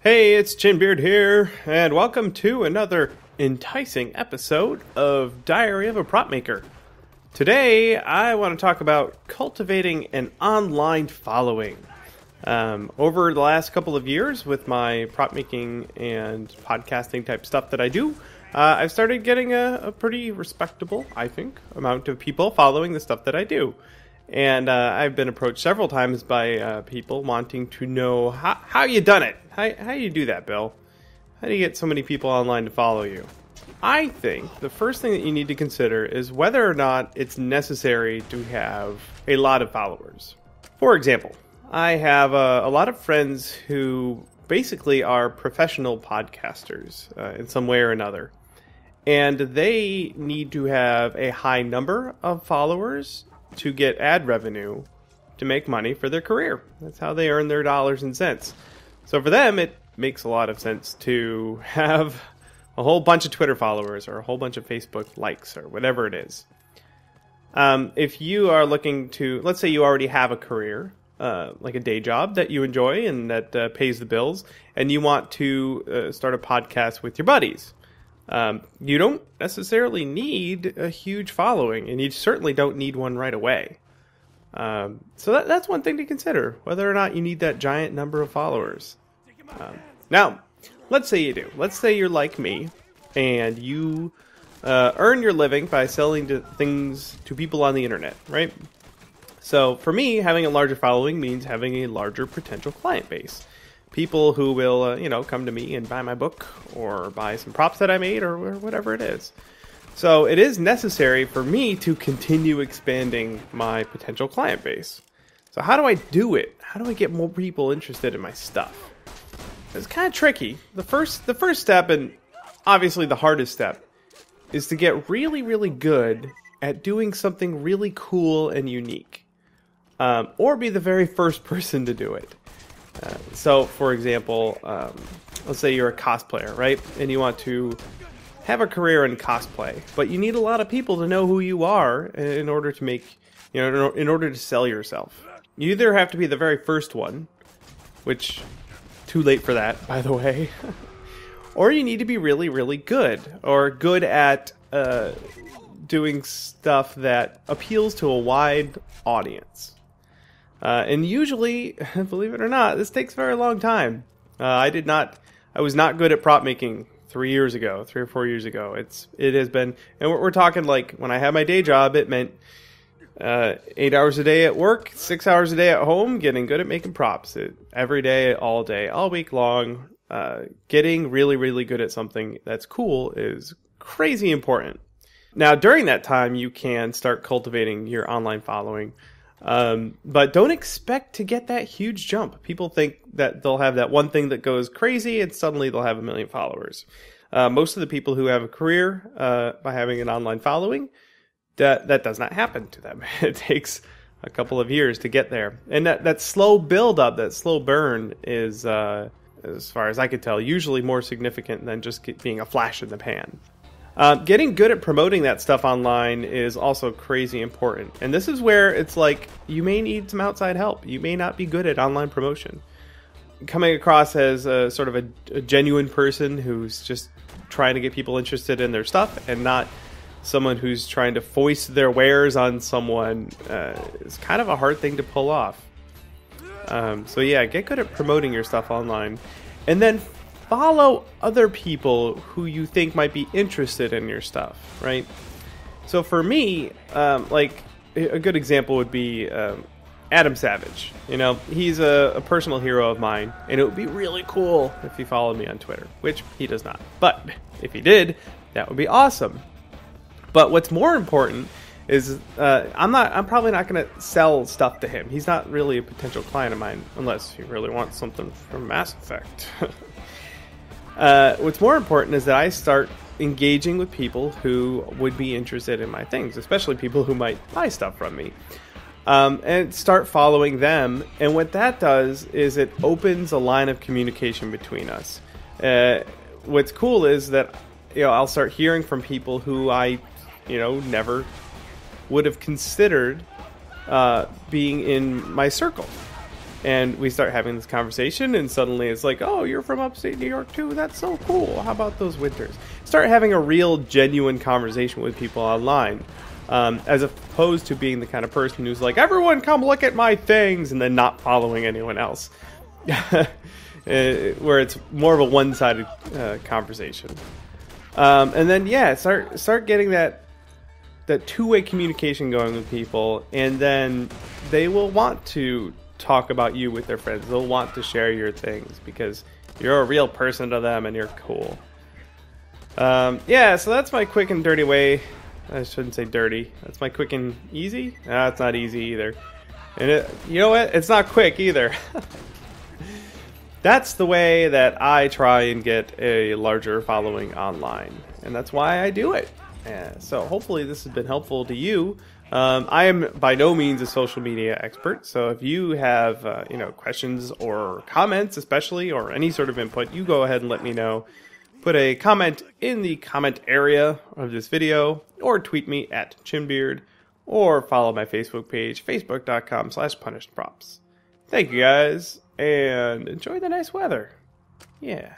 Hey, it's Chinbeard here, and welcome to another enticing episode of Diary of a Prop Maker. Today, I want to talk about cultivating an online following. Over the last couple of years with my prop making and podcasting type stuff that I do, I've started getting a pretty respectable, I think, amount of people following the stuff that I do. And I've been approached several times by people wanting to know how you done it. How you do that, Bill? How do you get so many people online to follow you? I think the first thing that you need to consider is whether or not it's necessary to have a lot of followers. For example, I have a lot of friends who basically are professional podcasters in some way or another. And they need to have a high number of followers to get ad revenue to make money for their career. That's how they earn their dollars and cents. So for them, it makes a lot of sense to have a whole bunch of Twitter followers or a whole bunch of Facebook likes or whatever it is. If you are looking to, let's say you already have a career, like a day job that you enjoy and that pays the bills, and you want to start a podcast with your buddies. You don't necessarily need a huge following, and you certainly don't need one right away. So that's one thing to consider, whether or not you need that giant number of followers. Now, let's say you do. Let's say you're like me, and you earn your living by selling things to people on the internet, right? So for me, having a larger following means having a larger potential client base. People who will, come to me and buy my book or buy some props that I made or whatever it is. So it is necessary for me to continue expanding my potential client base. So how do I do it? How do I get more people interested in my stuff? It's kind of tricky. The first step, and obviously the hardest step, is to get really, really good at doing something really cool and unique. Or be the very first person to do it. So, for example, let's say you're a cosplayer, right? And you want to have a career in cosplay, but you need a lot of people to know who you are in order to make, in order to sell yourself. You either have to be the very first one, which, too late for that, by the way, or you need to be really, really good, or good at doing stuff that appeals to a wide audience. And usually, believe it or not, this takes a very long time. I was not good at prop making 3 or 4 years ago. It has been, and we're talking like when I had my day job, it meant 8 hours a day at work, 6 hours a day at home, getting good at making props. Every day, all week long. Getting really, really good at something that's cool is crazy important. Now, during that time, you can start cultivating your online following. But don't expect to get that huge jump. People think that they'll have that one thing that goes crazy and suddenly they'll have 1 million followers. Most of the people who have a career by having an online following, that does not happen to them. It takes a couple of years to get there. And that slow build up, that slow burn is, as far as I could tell, usually more significant than just being a flash in the pan. Getting good at promoting that stuff online is also crazy important. And this is where it's like, you may need some outside help. You may not be good at online promotion. Coming across as a sort of a genuine person who's just trying to get people interested in their stuff and not someone who's trying to foist their wares on someone is kind of a hard thing to pull off. So yeah, get good at promoting your stuff online. And then follow other people who you think might be interested in your stuff, right? So for me, like a good example would be Adam Savage. He's a personal hero of mine, and it would be really cool if he followed me on Twitter, which he does not. But if he did, that would be awesome. But what's more important is I'm probably not going to sell stuff to him. He's not really a potential client of mine unless he really wants something from Mass Effect. What's more important is that I start engaging with people who would be interested in my things, especially people who might buy stuff from me, and start following them. And what that does is it opens a line of communication between us. What's cool is that I'll start hearing from people who I never would have considered being in my circle. And we start having this conversation, and suddenly it's like, oh, you're from upstate New York too? That's so cool. How about those winters? Start having a real, genuine conversation with people online, as opposed to being the kind of person who's like, everyone come look at my things, and then not following anyone else. Where it's more of a one-sided conversation. And then, yeah, start getting that two-way communication going with people, and then they will want to talk about you with their friends. They'll want to share your things because you're a real person to them and you're cool. Yeah, so that's my quick and dirty way. I shouldn't say dirty. That's my quick and easy? Nah, it's not easy either. And you know what? It's not quick either. That's the way that I try and get a larger following online. And that's why I do it. So hopefully this has been helpful to you. I am by no means a social media expert, so if you have questions or comments especially, or any sort of input, you go ahead and let me know. Put a comment in the comment area of this video, or tweet me at Chinbeard, or follow my Facebook page, facebook.com/punishedprops. Thank you guys, and enjoy the nice weather. Yeah.